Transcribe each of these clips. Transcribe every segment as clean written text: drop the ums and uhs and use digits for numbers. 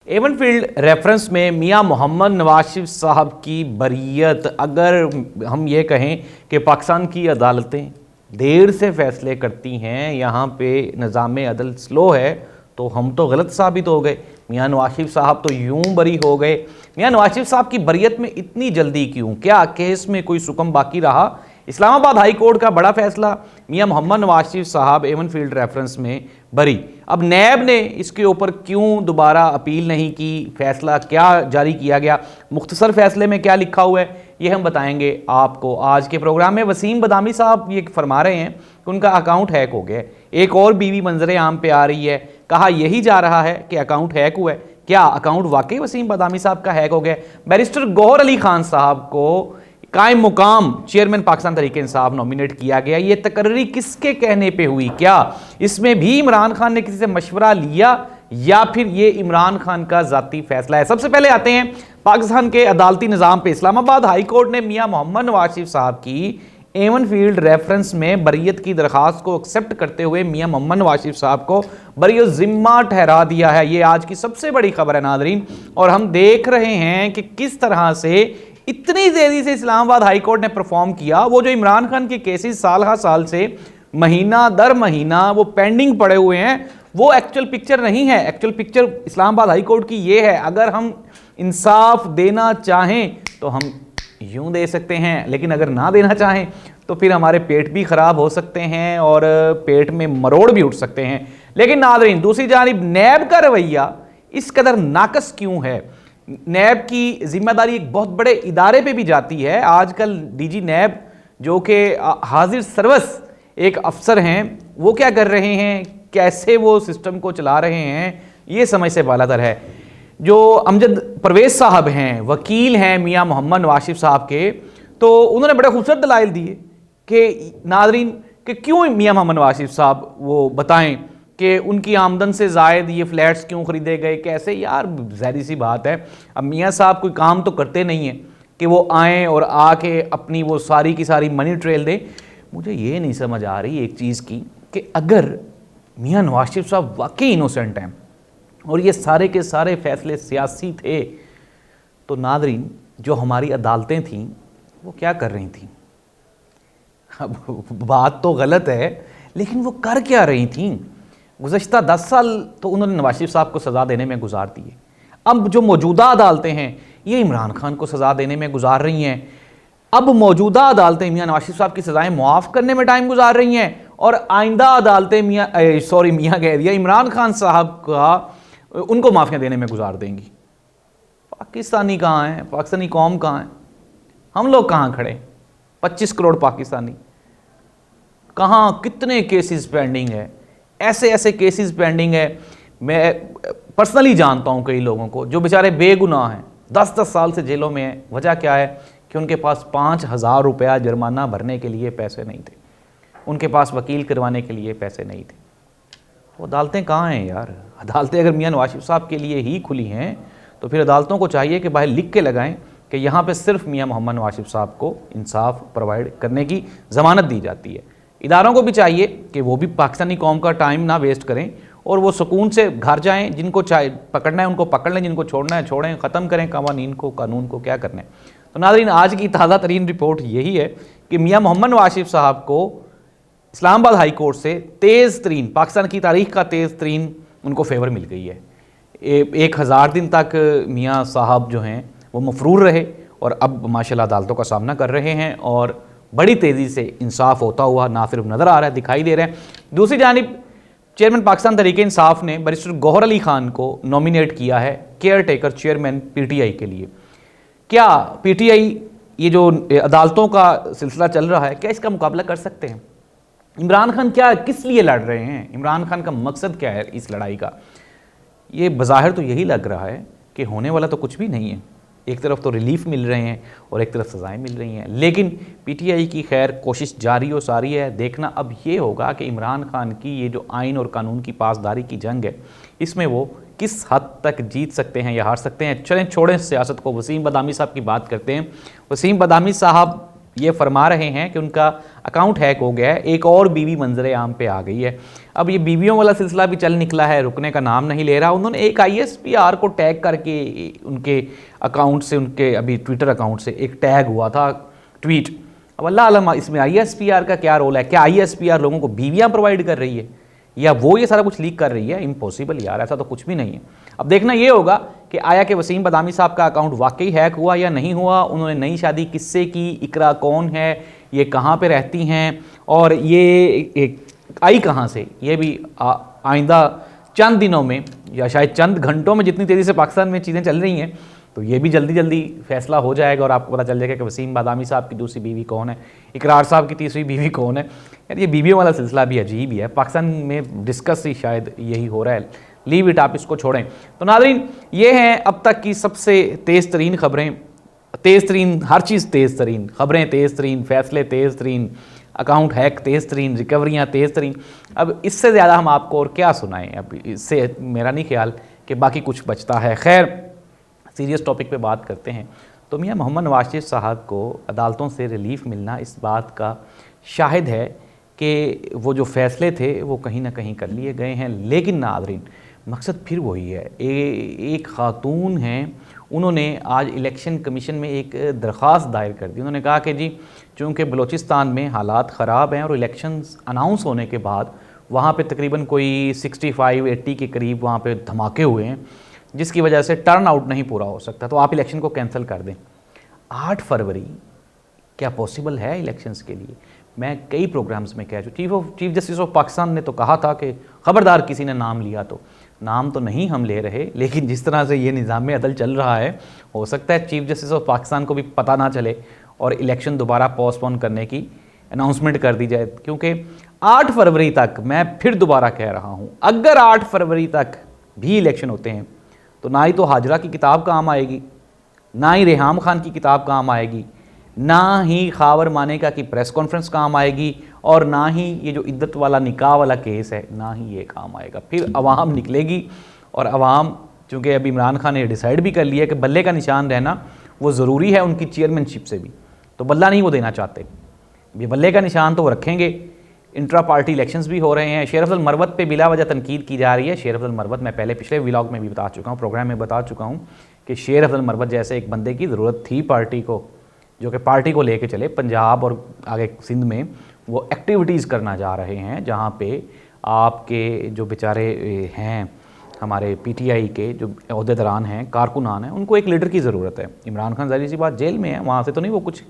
Avon field reference में मियां मोहम्मद नवाज शरीफ साहब की बरीयत, अगर हम ये कहें कि पाकिस्तान की अदालतें देर से फैसले करती हैं, यहाँ पे निज़ाम अदल स्लो है, तो हम तो गलत साबित हो गए। मियां नवाज शरीफ साहब तो यूं बरी हो गए। मियां नवाज शरीफ साहब की बरीयत में इतनी जल्दी क्यों? क्या केस में कोई सुकम बाकी रहा? इस्लामाबाद हाई कोर्ट का बड़ा फैसला, मियां मोहम्मद नवाज शरीफ साहब एवन फील्ड रेफरेंस में बरी। अब नैब ने इसके ऊपर क्यों दोबारा अपील नहीं की? फैसला क्या जारी किया गया? मुख्तसर फैसले में क्या लिखा हुआ है, ये हम बताएंगे आपको आज के प्रोग्राम में। वसीम बदामी साहब ये फरमा रहे हैं कि उनका अकाउंट हैक हो गया। एक और बीवी मंजरे आम पे आ रही है, कहा यही जा रहा है कि अकाउंट हैक हुआ है। क्या अकाउंट वाकई वसीम बदामी साहब का हैक हो गया? बैरिस्टर गौहर अली खान साहब को कायम मुकाम चेयरमैन पाकिस्तान तहरीक इंसाफ नॉमिनेट किया गया। ये तकर्री किसके कहने पे हुई? क्या इसमें भी इमरान खान ने किसी से मशवरा लिया या फिर ये इमरान खान का जाती फैसला है? सबसे पहले आते हैं पाकिस्तान के अदालती निज़ाम पे। इस्लामाबाद हाई कोर्ट ने मियां मोहम्मद नवाज शरीफ साहब की एवन फील्ड रेफरेंस में बरीयत की दरखास्त को एक्सेप्ट करते हुए मियां मोहम्मद नवाज शरीफ साहब को बरी जिम्मा ठहरा दिया है। ये आज की सबसे बड़ी खबर है नादरीन, और हम देख रहे हैं कि किस तरह से इतनी तेजी से इस्लामाबाद हाई कोर्ट ने परफॉर्म किया। वो जो इमरान खान के केसेस साल हर साल से महीना दर महीना वो पेंडिंग पड़े हुए हैं, वो एक्चुअल पिक्चर नहीं है। Actual picture Islamabad high court की ये है। अगर हम इंसाफ देना चाहें तो हम यूं दे सकते हैं, लेकिन अगर ना देना चाहें तो फिर हमारे पेट भी खराब हो सकते हैं और पेट में मरोड़ भी उठ सकते हैं। लेकिन नादरीन, दूसरी जानिब नैब का रवैया इस कदर नाकस क्यों है? नैब की जिम्मेदारी एक बहुत बड़े इदारे पे भी जाती है। आजकल डीजी नैब जो कि हाजिर सर्वस एक अफसर हैं, वो क्या कर रहे हैं, कैसे वो सिस्टम को चला रहे हैं, ये समझ से बालातर है। जो अमजद परवेज साहब हैं, वकील हैं मियां मोहम्मद नवाज शरीफ साहब के, तो उन्होंने बड़े खूबसूरत दलाइल दिए कि नादरीन कि क्यों मियां मोहम्मद नवाज शरीफ साहब वो बताएं कि उनकी आमदन से ज़ायद ये फ्लैट्स क्यों ख़रीदे गए, कैसे? यार ज़ाहिर सी बात है, अब मियाँ साहब कोई काम तो करते नहीं हैं कि वो आएँ और आके अपनी वो सारी की सारी मनी ट्रेल दें। मुझे ये नहीं समझ आ रही एक चीज़ की कि अगर मियाँ नवाज शरीफ साहब वाकई इनोसेंट हैं और ये सारे के सारे फैसले सियासी थे, तो नादरीन जो हमारी अदालतें थीं वो क्या कर रही थीं? अब बात तो गलत है, लेकिन वो कर क्या रही थीं? गुज़श्ता 10 साल तो उन्होंने नवाज शरीफ साहब को सज़ा देने में गुजार दिए। अब जो मौजूदा अदालतें हैं ये इमरान खान को सज़ा देने में गुजार रही हैं। अब मौजूदा अदालतें मियां नवाज शरीफ साहब की सज़ाएं मुआफ़ करने में टाइम गुजार रही हैं, और आइंदा अदालतें मियां कह दिया इमरान खान साहब का उनको माफ़ियाँ देने में गुजार देंगी। पाकिस्तानी कहाँ हैं? पाकिस्तानी कौम कहाँ है? हम लोग कहाँ खड़े? 25 करोड़ पाकिस्तानी कहाँ? कितने केसेस पेंडिंग है? ऐसे ऐसे केसेस पेंडिंग है। मैं पर्सनली जानता हूँ कई लोगों को जो बेचारे बेगुनाह हैं, 10-10 साल से जेलों में हैं। वजह क्या है कि उनके पास 5,000 रुपया जुर्माना भरने के लिए पैसे नहीं थे, उनके पास वकील करवाने के लिए पैसे नहीं थे। वो अदालतें कहाँ हैं यार? अदालतें अगर मियां नवाज शरीफ साहब के लिए ही खुली हैं तो फिर अदालतों को चाहिए कि बाहर लिख के लगाएं कि यहाँ पे सिर्फ मियां मोहम्मद नवाज शरीफ साहब को इंसाफ प्रोवाइड करने की ज़मानत दी जाती है। इदारों को भी चाहिए कि वो भी पाकिस्तानी कौम का टाइम ना वेस्ट करें और वो सुकून से घर जाएं। जिनको चाहे पकड़ना है उनको पकड़ लें, जिनको छोड़ना है छोड़ें, ख़त्म करें कानून को क्या करना है। तो नाज़रीन, आज की ताज़ा तरीन रिपोर्ट यही है कि मियां मोहम्मद नवाज शरीफ साहब को इस्लामाबाद हाई कोर्ट से तेज़ तरीन, पाकिस्तान की तारीख़ का तेज़ तरीन उनको फेवर मिल गई है। 1000 दिन तक मियां साहब जो हैं वो मफरूर रहे और अब माशाल्लाह अदालतों का सामना कर रहे हैं और बड़ी तेज़ी से इंसाफ होता हुआ ना सिर्फ नज़र आ रहा है, दिखाई दे रहा है। दूसरी जानिब चेयरमैन पाकिस्तान तहरीक इंसाफ ने बैरिस्टर गौहर अली खान को नॉमिनेट किया है केयर टेकर चेयरमैन PTI के लिए। क्या PTI ये जो अदालतों का सिलसिला चल रहा है, क्या इसका मुकाबला कर सकते हैं? इमरान खान क्या किस लिए लड़ रहे हैं? इमरान खान का मकसद क्या है इस लड़ाई का? ये बज़ाहिर तो यही लग रहा है कि होने वाला तो कुछ भी नहीं है। एक तरफ तो रिलीफ मिल रहे हैं और एक तरफ सज़ाएं मिल रही हैं, लेकिन PTI की खैर कोशिश जारी और सारी है। देखना अब ये होगा कि इमरान खान की ये जो आइन और कानून की पासदारी की जंग है, इसमें वो किस हद तक जीत सकते हैं या हार सकते हैं। चलें छोड़ें सियासत को, वसीम बदामी साहब की बात करते हैं। वसीम बदामी साहब ये फरमा रहे हैं कि उनका अकाउंट हैक हो गया है, एक और बीवी मंजरे आम पे आ गई है। अब ये बीवियों वाला सिलसिला भी चल निकला है, रुकने का नाम नहीं ले रहा। उन्होंने एक ISPR को टैग करके उनके अकाउंट से, उनके अभी ट्विटर अकाउंट से एक टैग हुआ था ट्वीट। अब अल्लाह आलम इसमें ISPR का क्या रोल है? क्या ISPR लोगों को बीवियाँ प्रोवाइड कर रही है या वो ये सारा कुछ लीक कर रही है? इम्पॉसिबल यार, ऐसा तो कुछ भी नहीं है। अब देखना ये होगा कि आया कि वसीम बदामी साहब का अकाउंट वाकई हैक हुआ या नहीं हुआ, उन्होंने नई शादी किससे की, इकरा कौन है, ये कहाँ पे रहती हैं और ये आई कहाँ से, ये भी आइंदा चंद दिनों में या शायद चंद घंटों में जितनी तेज़ी से पाकिस्तान में चीज़ें चल रही हैं तो ये भी जल्दी जल्दी फैसला हो जाएगा और आपको पता चल जाएगा कि वसीम बादामी साहब की दूसरी बीवी कौन है, इकरार साहब की तीसरी बीवी कौन है। यार ये बीवियों वाला सिलसिला भी अजीब ही है, पाकिस्तान में डिस्कस ही शायद यही हो रहा है। लीव इट, आप इसको छोड़ें। तो नाज़रीन, ये हैं अब तक की सबसे तेज़ तरीन खबरें, तेज़ तरीन हर चीज़, तेज़ तरीन खबरें, तेज़ तरीन फैसले, तेज़ तरीन अकाउंट हैक, तेज़ तरीन रिकवरियाँ, तेज़ तरीन। अब इससे ज़्यादा हम आपको और क्या सुनाएं? अब इससे मेरा नहीं ख्याल कि बाकी कुछ बचता है। खैर, सीरियस टॉपिक पे बात करते हैं। तो मियां मोहम्मद नवाज शरीफ साहब को अदालतों से रिलीफ मिलना इस बात का शाहिद है कि वो जो फ़ैसले थे वो कहीं ना कहीं कर लिए गए हैं। लेकिन नाज़रीन, मकसद फिर वही है। एक ख़ातून हैं, उन्होंने आज इलेक्शन कमीशन में एक दरख्वास्त दायर कर दी। उन्होंने कहा कि जी, चूँकि बलूचिस्तान में हालात ख़राब हैं और इलेक्शंस अनाउंस होने के बाद वहाँ पे तकरीबन कोई 65-80 के करीब वहाँ पे धमाके हुए हैं, जिसकी वजह से टर्न आउट नहीं पूरा हो सकता, तो आप इलेक्शन को कैंसिल कर दें। 8 फरवरी क्या पॉसिबल है इलेक्शंस के लिए? मैं कई प्रोग्राम्स में कह चुका, चीफ जस्टिस ऑफ पाकिस्तान ने तो कहा था कि ख़बरदार किसी ने नाम लिया तो। नाम तो नहीं हम ले रहे, लेकिन जिस तरह से ये निज़ाम अदल चल रहा है, हो सकता है चीफ जस्टिस ऑफ पाकिस्तान को भी पता ना चले और इलेक्शन दोबारा पोस्टपोन करने की अनाउंसमेंट कर दी जाए। क्योंकि 8 फरवरी तक, मैं फिर दोबारा कह रहा हूँ, अगर 8 फरवरी तक भी इलेक्शन होते हैं तो ना ही तो हाजरा की किताब काम आएगी, ना ही रेहाम खान की किताब काम आएगी, ना ही खावर मानेका की प्रेस कॉन्फ्रेंस काम आएगी, और ना ही ये जो इद्दत वाला निकाह वाला केस है, ना ही ये काम आएगा। फिर अवाम निकलेगी और अवाम, चूँकि अभी इमरान खान ने डिसाइड भी कर लिया कि बल्ले का निशान रहना वो ज़रूरी है उनकी चेयरमैनशिप से भी, तो बल्ला नहीं वो देना चाहते। ये बल्ले का निशान तो वो रखेंगे। इंट्रा पार्टी इलेक्शंस भी हो रहे हैं। शेर अफजल मरवत पे बिला वजह तनकीद की जा रही है। शेर अफजल मरवत, मैं पहले पिछले व्लॉग में भी बता चुका हूँ, प्रोग्राम में बता चुका हूँ कि शेर अफजल मरवत जैसे एक बंदे की ज़रूरत थी पार्टी को, जो कि पार्टी को लेके चले। पंजाब और आगे सिंध में वो एक्टिविटीज़ करना जा रहे हैं जहाँ पे आपके जो बेचारे हैं, हमारे PTI के जो अहदेदारान हैं, कारकुनान हैं, उनको एक लीडर की ज़रूरत है। इमरान खान ज़ाहिर सी बात जेल में है, वहाँ से तो नहीं वो कुछ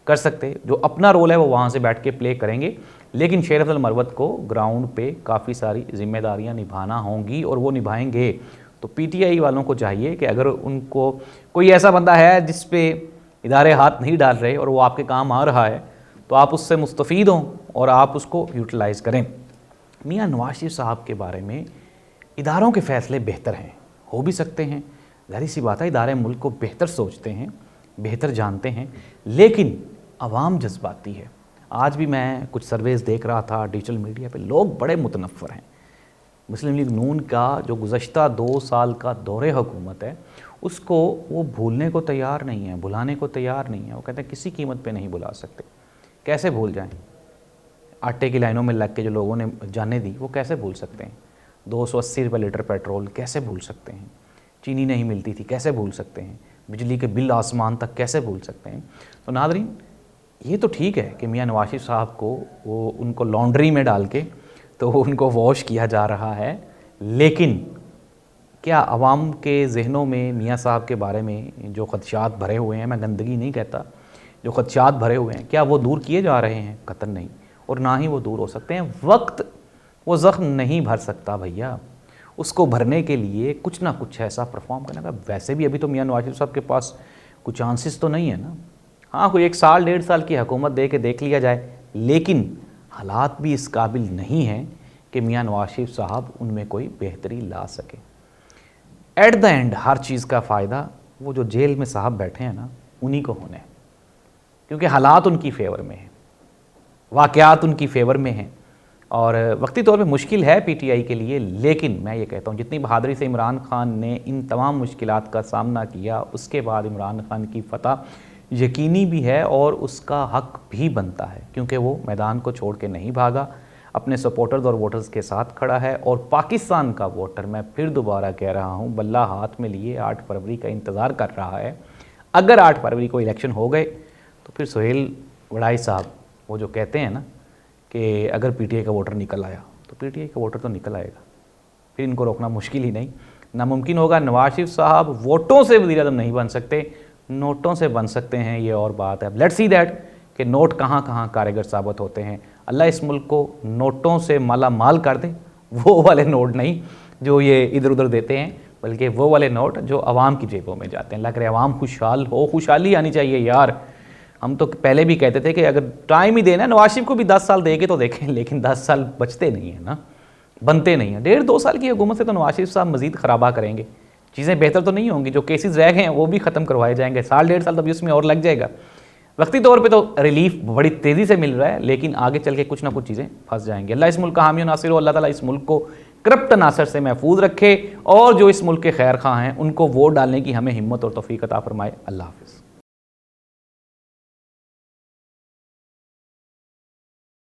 कर सकते। जो अपना रोल है वो वहाँ से बैठ के प्ले करेंगे, लेकिन शेर अफजल मरवत को ग्राउंड पे काफ़ी सारी जिम्मेदारियाँ निभाना होंगी और वो निभाएंगे। तो PTI वालों को चाहिए कि अगर उनको कोई ऐसा बंदा है जिस पे इदारे हाथ नहीं डाल रहे और वो आपके काम आ रहा है, तो आप उससे मुस्तफ़ीद हों और आप उसको यूटिलाइज़ करें। मियाँ नवाज शरीफ साहब के बारे में इदारों के फ़ैसले बेहतर हैं, हो भी सकते हैं, ज़ाहिर सी बात है, इदारे मुल्क को बेहतर सोचते हैं, बेहतर जानते हैं, लेकिन आवाम जज्बाती है। आज भी मैं कुछ सर्वेज़ देख रहा था डिजिटल मीडिया पे, लोग बड़े मुतनफ़्फ़र हैं। मुस्लिम लीग नून का जो गुज़श्ता 2 साल का दौरे हुकूमत है, उसको वो भूलने को तैयार नहीं है, भुलाने को तैयार नहीं है। वो कहते हैं किसी कीमत पे नहीं भुला सकते। कैसे भूल जाएं? आटे की लाइनों में लग के जो लोगों ने जाने दी, वो कैसे भूल सकते हैं? 280 रुपये लीटर पेट्रोल कैसे भूल सकते हैं? चीनी नहीं मिलती थी, कैसे भूल सकते हैं? बिजली के बिल आसमान तक कैसे भूल सकते हैं? तो नाज़रीन, ये तो ठीक है कि मियाँ नवाज शरीफ साहब को वो उनको लॉन्ड्री में डाल के तो उनको वॉश किया जा रहा है, लेकिन क्या अवाम के जहनों में मियाँ साहब के बारे में जो ख़दशात भरे हुए हैं, मैं गंदगी नहीं कहता, जो ख़दशात भरे हुए हैं, क्या वो दूर किए जा रहे हैं? कतई नहीं, और ना ही वो दूर हो सकते हैं। वक्त वो ज़ख्म नहीं भर सकता भैया, उसको भरने के लिए कुछ ना कुछ ऐसा परफॉर्म करने का। वैसे भी अभी तो मियाँ नवाज शरीफ साहब के पास कुछ चांसेस तो नहीं है ना। हाँ, कोई 1 साल 1.5 साल की हुकूमत दे के देख लिया जाए, लेकिन हालात भी इस काबिल नहीं हैं कि मियाँ नवाज शरीफ साहब उनमें कोई बेहतरी ला सके। एट द एंड हर चीज़ का फ़ायदा वो जो जेल में साहब बैठे हैं ना, उन्हीं को होने, क्योंकि हालात उनकी फेवर में हैं, वाक़यात उनकी फेवर में हैं, और वक्ती तौर पे मुश्किल है PTI के लिए। लेकिन मैं ये कहता हूँ, जितनी बहादुरी से इमरान खान ने इन तमाम मुश्किलात का सामना किया, उसके बाद इमरान खान की फतह यकीनी भी है और उसका हक भी बनता है, क्योंकि वो मैदान को छोड़ के नहीं भागा, अपने सपोर्टर्स और वोटर्स के साथ खड़ा है। और पाकिस्तान का वोटर, मैं फिर दोबारा कह रहा हूँ, बल्ला हाथ में लिए 8 फरवरी का इंतज़ार कर रहा है। अगर 8 फरवरी को इलेक्शन हो गए तो फिर सुहेल वड़ाई साहब वो जो कहते हैं ना कि अगर पीटीआई का वोटर निकल आया, तो पीटीआई का वोटर तो निकल आएगा, फिर इनको रोकना मुश्किल ही नहीं, नामुमकिन होगा। नवाज शरीफ साहब वोटों से वज़ीर-ए-आज़म नहीं बन सकते, नोटों से बन सकते हैं, ये और बात है। लेट्स सी दैट कि नोट कहाँ कहाँ कारगर साबित होते हैं। अल्लाह इस मुल्क को नोटों से माला माल कर दे, वो वाले नोट नहीं जो ये इधर उधर देते हैं, बल्कि वो वाले नोट जो आवाम की जेबों में जाते हैं। अल्लाह करे आवाम खुशहाल हो, खुशहाली आनी चाहिए यार। हम तो पहले भी कहते थे कि अगर टाइम ही देना, नवाज शरीफ को भी 10 साल देके तो देखें, लेकिन 10 साल बचते नहीं हैं ना, बनते नहीं हैं। 1.5-2 साल की हुकूमत से तो नवाज शरीफ साहब मजीद खराबा करेंगे, चीज़ें बेहतर तो नहीं होंगी। जो केसेस रह गए हैं वो भी ख़त्म करवाए जाएंगे, 1.5 साल तभी उसमें और लग जाएगा। वक्ती तौर पे तो रिलीफ बड़ी तेज़ी से मिल रहा है, लेकिन आगे चल के कुछ ना कुछ चीज़ें फंस जाएंगी। अल्लाह इस मुल्क का हामी नासिर हो, अल्लाह ताला इस मुल्क को करप्ट नासर से महफूज रखे, और जो इस मुल्क के खैर खां हैं उनको वोट डालने की हमें हिम्मत और तौफीक अता फरमाए। अल्लाह हाफ़िज़।